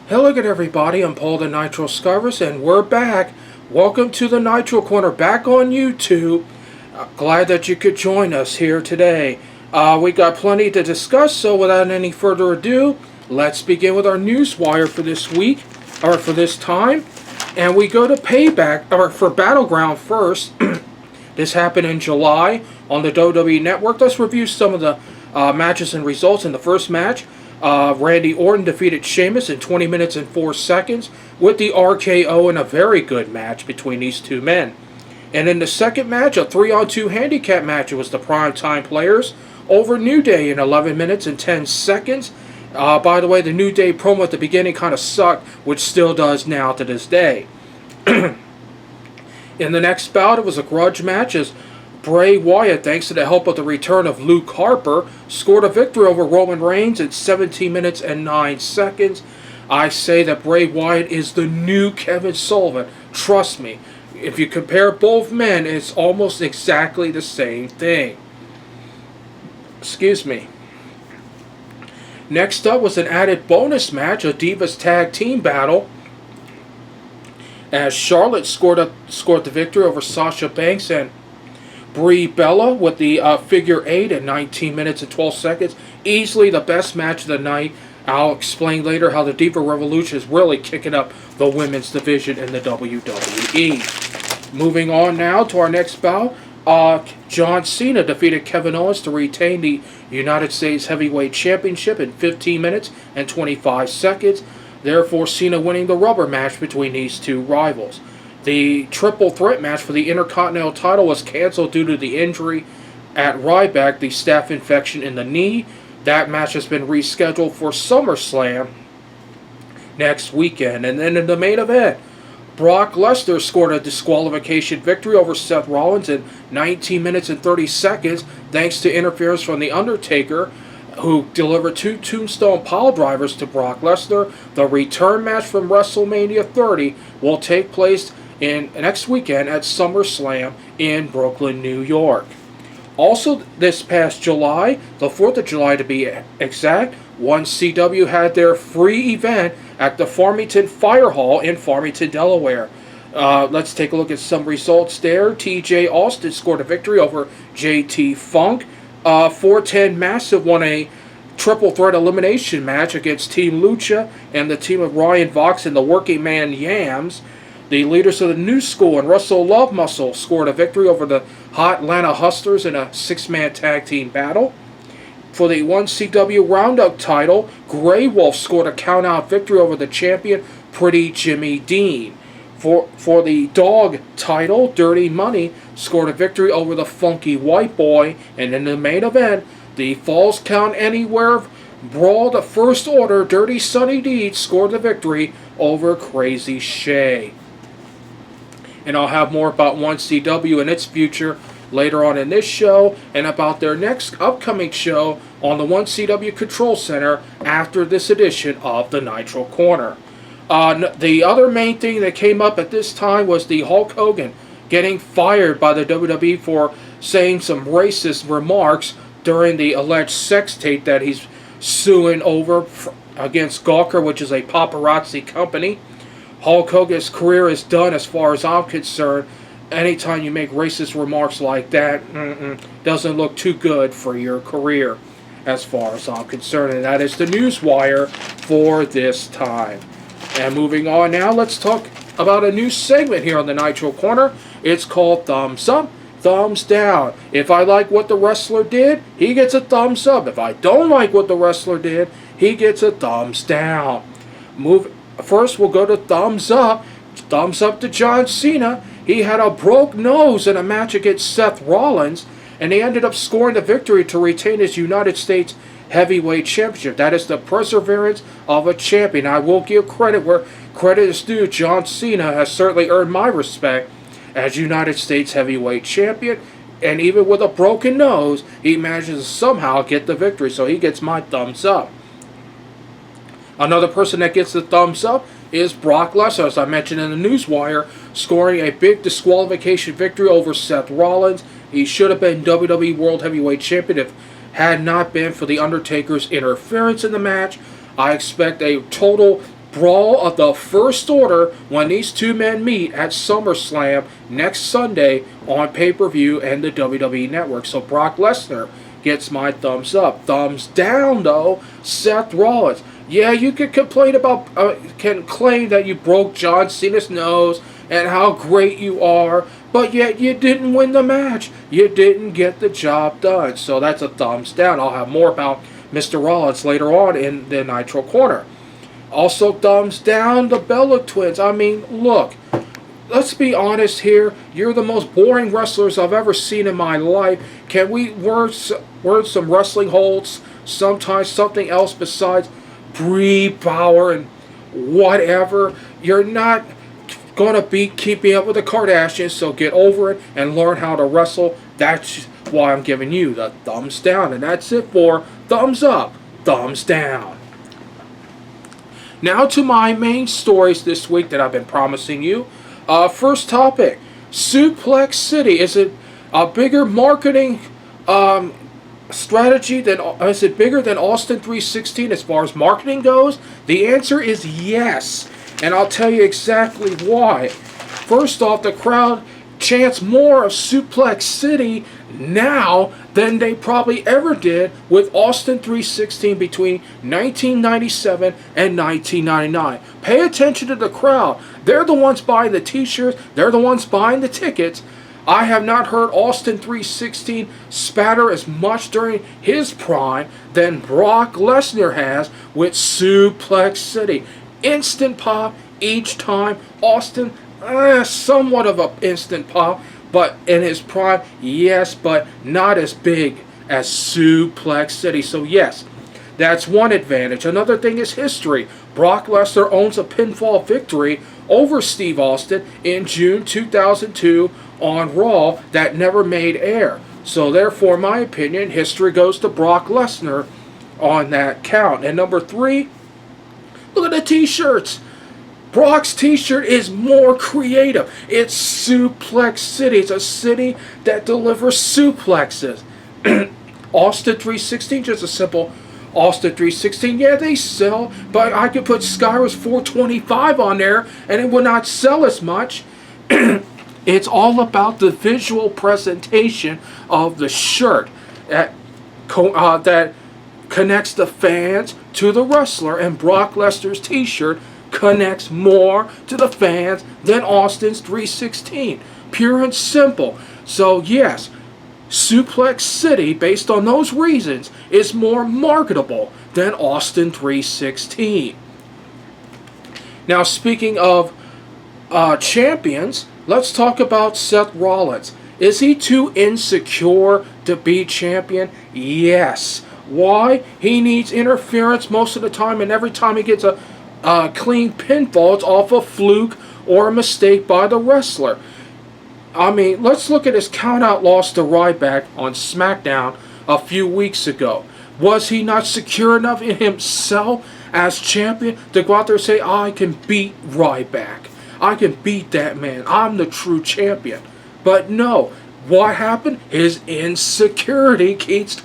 Hello again everybody, I'm Paul the Nitro Scarvis and we're back. Welcome to the Nitro Corner, back on YouTube. Glad that you could join us here today. We got plenty to discuss, so without any further ado, let's begin with our Newswire for this week, or for this time. And we go to Payback, or for Battleground first. This happened in July on the WWE Network. Let's review some of the matches and results in the first match. Randy Orton defeated Sheamus in 20 minutes and 4 seconds with the RKO in a very good match between these two men. And in the second match, a 3-on-2 handicap match, it was the Primetime Players over New Day in 11 minutes and 10 seconds. By the way, the New Day promo at the beginning kind of sucked, which still does now to this day. In the next bout, it was a grudge match as Bray Wyatt, thanks to the help of the return of Luke Harper, scored a victory over Roman Reigns in 17 minutes and 9 seconds. I say that Bray Wyatt is the new Kevin Sullivan. Trust me, if you compare both men, it's almost exactly the same thing. Excuse me. Next up was an added bonus match, a Divas Tag Team Battle, as Charlotte scored the victory over Sasha Banks and Brie Bella with the figure 8 in 19 minutes and 12 seconds. Easily the best match of the night. I'll explain later how the Diva Revolution is really kicking up the women's division in the WWE. Moving on now to our next bout. John Cena defeated Kevin Owens to retain the United States Heavyweight Championship in 15 minutes and 25 seconds. Therefore, Cena winning the rubber match between these two rivals. The triple threat match for the Intercontinental title was canceled due to the injury at Ryback, the staph infection in the knee. That match has been rescheduled for SummerSlam next weekend. And then in the main event, Brock Lesnar scored a disqualification victory over Seth Rollins in 19 minutes and 30 seconds thanks to interference from The Undertaker, who delivered 2 tombstone pile drivers to Brock Lesnar. The return match from WrestleMania 30 will take place next weekend at SummerSlam in Brooklyn, New York. Also, this past July, the 4th of July to be exact, OneCW had their free event at the Farmington Fire Hall in Farmington, Delaware. Let's take a look at some results there. TJ Austin scored a victory over JT Funk. 410 Massive won a triple threat elimination match against Team Lucha and the team of Ryan Vox and the Working Man Yams. The leaders of the New School and Russell Love Muscle scored a victory over the Hot Atlanta Hustlers in a 6-man tag team battle. For the OneCW Roundup title, Grey Wolf scored a count-out victory over the champion Pretty Jimmy Dean. For the Dog title, Dirty Money scored a victory over the Funky White Boy. And in the main event, the Falls Count Anywhere Brawl, the First Order, Dirty Sonny Deeds scored the victory over Crazy Shay. And I'll have more about OneCW and its future later on in this show, and about their next upcoming show on the OneCW Control Center after this edition of the Nitro Corner. The other main thing that came up at this time was the Hulk Hogan getting fired by the WWE for saying some racist remarks during the alleged sex tape that he's suing over against Gawker, which is a paparazzi company. Hulk Hogan's career is done as far as I'm concerned. Anytime you make racist remarks like that, doesn't look too good for your career as far as I'm concerned. And that is the Newswire for this time. And moving on now, let's talk about a new segment here on the Nitro Corner. It's called Thumbs Up, Thumbs Down. If I like what the wrestler did, he gets a thumbs up. If I don't like what the wrestler did, he gets a thumbs down. First, we'll go to Thumbs Up. Thumbs up to John Cena. He had a broke nose in a match against Seth Rollins, and he ended up scoring the victory to retain his United States Heavyweight Championship. That is the perseverance of a champion. I will give credit where credit is due. John Cena has certainly earned my respect as United States Heavyweight Champion, and even with a broken nose, he manages to somehow get the victory, so he gets my thumbs up. Another person that gets the thumbs up is Brock Lesnar, as I mentioned in the Newswire, scoring a big disqualification victory over Seth Rollins. He should have been WWE World Heavyweight Champion if had not been for The Undertaker's interference in the match. I expect a total brawl of the first order when these two men meet at SummerSlam next Sunday on pay-per-view and the WWE Network. So Brock Lesnar gets my thumbs up. Thumbs down, though, Seth Rollins. Yeah, you can complain about, can claim that you broke John Cena's nose and how great you are, but yet you didn't win the match. You didn't get the job done. So that's a thumbs down. I'll have more about Mr. Rollins later on in the Nitro Corner. Also, thumbs down the Bella Twins. I mean, look, let's be honest here. You're the most boring wrestlers I've ever seen in my life. Can we word some wrestling holds? Sometimes something else besides Brie Bauer and whatever. You're not going to be keeping up with the Kardashians, so get over it and learn how to wrestle. That's why I'm giving you the thumbs down. And that's it for thumbs up, thumbs down. Now to my main stories this week that I've been promising you. First topic, Suplex City. Is it a bigger marketing strategy is it bigger than Austin 316 as far as marketing goes? The answer is yes, and I'll tell you exactly why. First off, the crowd chants more of Suplex City now than they probably ever did with Austin 316 between 1997 and 1999. Pay attention to the crowd. They're the ones buying the t-shirts. They're the ones buying the tickets. I have not heard Austin 316 spatter as much during his prime than Brock Lesnar has with Suplex City. Instant pop each time. Austin, somewhat of an instant pop, but in his prime, yes, but not as big as Suplex City. So yes, that's one advantage. Another thing is history. Brock Lesnar owns a pinfall victory over Steve Austin in June 2002 on Raw that never made air. So therefore, in my opinion, history goes to Brock Lesnar on that count. And number 3, look at the t-shirts. Brock's t-shirt is more creative. It's Suplex City. It's a city that delivers suplexes. Austin 316, just a simple Austin 316. Yeah, they sell, but I could put Skyros 425 on there and it would not sell as much. It's all about the visual presentation of the shirt that connects the fans to the wrestler, and Brock Lesnar's t-shirt connects more to the fans than Austin's 316. Pure and simple. So yes, Suplex City, based on those reasons, is more marketable than Austin 316. Now, speaking of champions, let's talk about Seth Rollins. Is he too insecure to be champion? Yes. Why? He needs interference most of the time, and every time he gets a clean pinfall, it's off a fluke or a mistake by the wrestler. I mean, let's look at his count-out loss to Ryback on SmackDown a few weeks ago. Was he not secure enough in himself as champion to go out there and say, I can beat Ryback. I can beat that man. I'm the true champion. But no. What happened? His insecurity keeps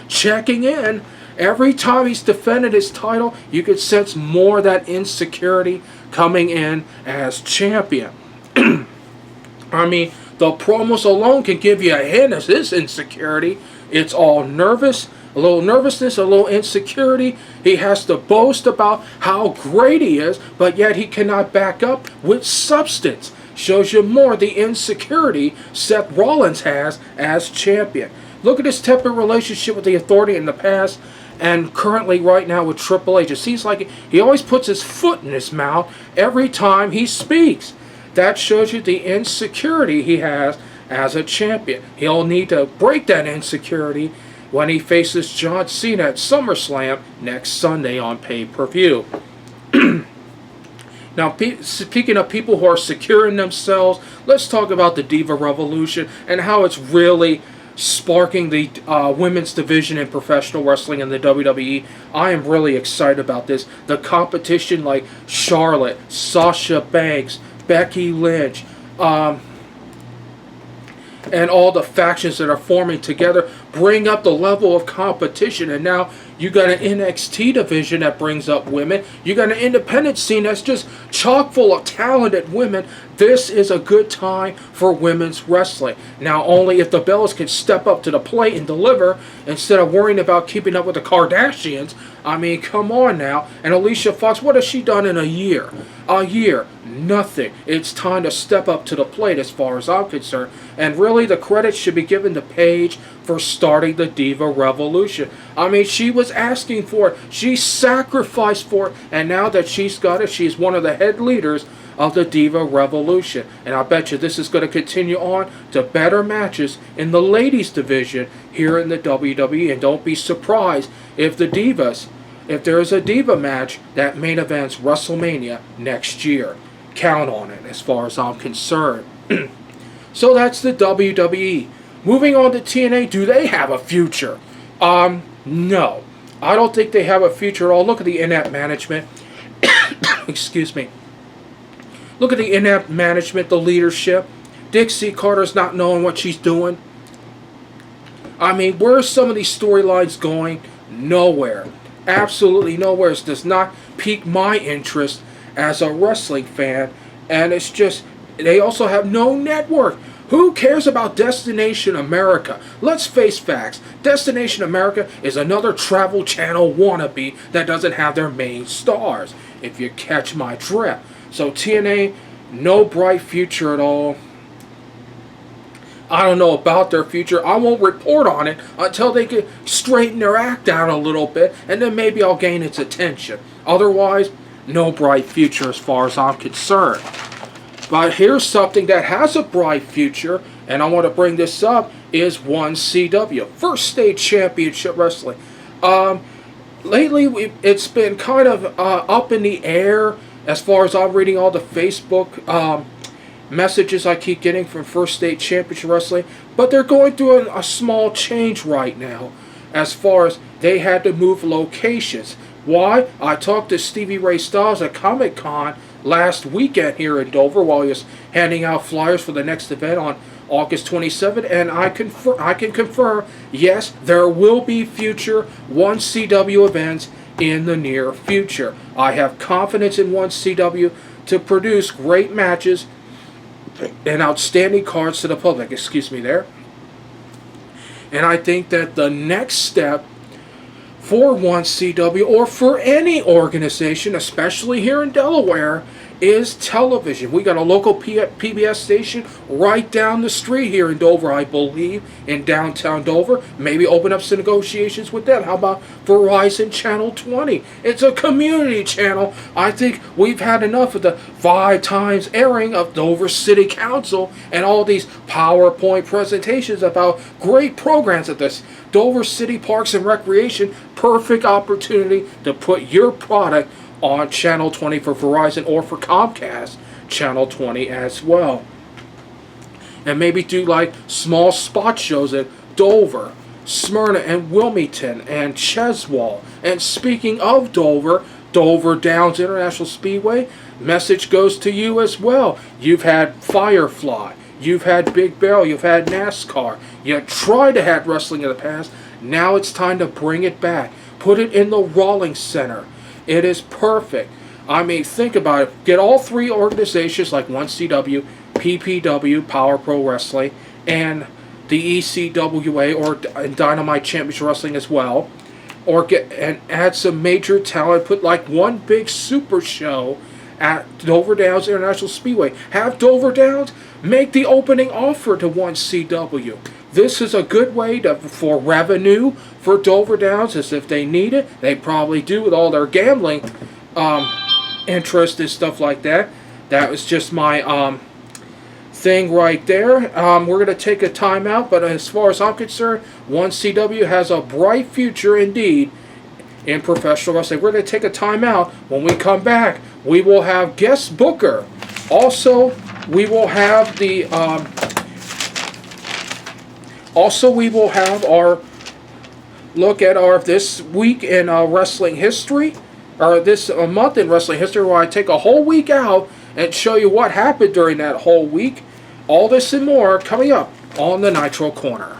checking in. Every time he's defended his title, you could sense more of that insecurity coming in as champion. I mean, the promos alone can give you a hint of his insecurity. It's all nervous, a little nervousness, a little insecurity. He has to boast about how great he is, but yet he cannot back up with substance. Shows you more the insecurity Seth Rollins has as champion. Look at his tepid relationship with the Authority in the past and currently right now with Triple H. It seems like he always puts his foot in his mouth every time he speaks. That shows you the insecurity he has as a champion. He'll need to break that insecurity when he faces John Cena at SummerSlam next Sunday on pay-per-view. Now, speaking of people who are secure in themselves, let's talk about the Diva Revolution and how it's really sparking the women's division in professional wrestling in the WWE. I am really excited about this. The competition like Charlotte, Sasha Banks, Becky Lynch, and all the factions that are forming together bring up the level of competition, and now You got an NXT division that brings up women. You got an independent scene that's just chock full of talented women. This is a good time for women's wrestling. Now, only if the Bellas can step up to the plate and deliver instead of worrying about keeping up with the Kardashians. I mean, come on now. And Alicia Fox, what has she done in a year? A year. Nothing. It's time to step up to the plate as far as I'm concerned. And really, the credit should be given to Paige for starting the Diva Revolution. I mean, she was asking for it. She sacrificed for it. And now that she's got it, she's one of the head leaders of the Diva Revolution. And I bet you this is going to continue on to better matches in the ladies division here in the WWE. And don't be surprised if the Divas, if there is a Diva match that main events WrestleMania next year. Count on it as far as I'm concerned. So that's the WWE. Moving on to TNA, do they have a future? No. I don't think they have a future at all. Look at the in-app management. Excuse me. Look at the in-app management, the leadership. Dixie Carter's not knowing what she's doing. I mean, where are some of these storylines going? Nowhere. Absolutely nowhere. It does not pique my interest as a wrestling fan. And it's just, they also have no network. Who cares about Destination America? Let's face facts. Destination America is another Travel Channel wannabe that doesn't have their main stars, if you catch my drift. So TNA, no bright future at all. I don't know about their future. I won't report on it until they can straighten their act out a little bit, and then maybe I'll gain its attention. Otherwise, no bright future as far as I'm concerned. But here's something that has a bright future, and I want to bring this up, is OneCW, First State Championship Wrestling. Lately, it's been kind of up in the air as far as I'm reading all the Facebook messages I keep getting from First State Championship Wrestling. But they're going through a small change right now as far as they had to move locations. Why? I talked to Stevie Ray Styles at Comic-Con last weekend here in Dover while he was handing out flyers for the next event on August 27th, and I can confirm, yes, there will be future OneCW events in the near future. I have confidence in OneCW to produce great matches and outstanding cards to the public. Excuse me there. And I think that the next step for OneCW, or for any organization, especially here in Delaware, is television. We got a local PBS station right down the street here in Dover, I believe, in downtown Dover. Maybe open up some negotiations with them. How about Verizon Channel 20? It's a community channel. I think we've had enough of the 5 times airing of Dover City Council and all these PowerPoint presentations about great programs at this. Dover City Parks and Recreation, perfect opportunity to put your product on Channel 20 for Verizon, or for Comcast Channel 20 as well. And maybe do like small spot shows at Dover, Smyrna, and Wilmington, and Cheswall. And speaking of Dover, Dover Downs International Speedway, message goes to you as well. You've had Firefly, you've had Big Barrel, you've had NASCAR, you tried to have wrestling in the past. Now it's time to bring it back. Put it in the Rawlings Center. It is perfect. I mean, think about it. Get all 3 organizations like OneCW, PPW, Power Pro Wrestling, and the ECWA, or Dynamite Championship Wrestling as well. Or get and add some major talent. Put like one big super show at Dover Downs International Speedway. Have Dover Downs make the opening offer to OneCW. This is a good way for revenue for Dover Downs, as if they need it. They probably do with all their gambling interest and stuff like that. That was just my thing right there. We're going to take a timeout, but as far as I'm concerned, OneCW has a bright future indeed in professional wrestling. We're going to take a timeout. When we come back, we will have guest booker. Also, we will have the... we will have our look at our this week in wrestling history, or this month in wrestling history, where I take a whole week out and show you what happened during that whole week. All this and more coming up on the Nitro Corner.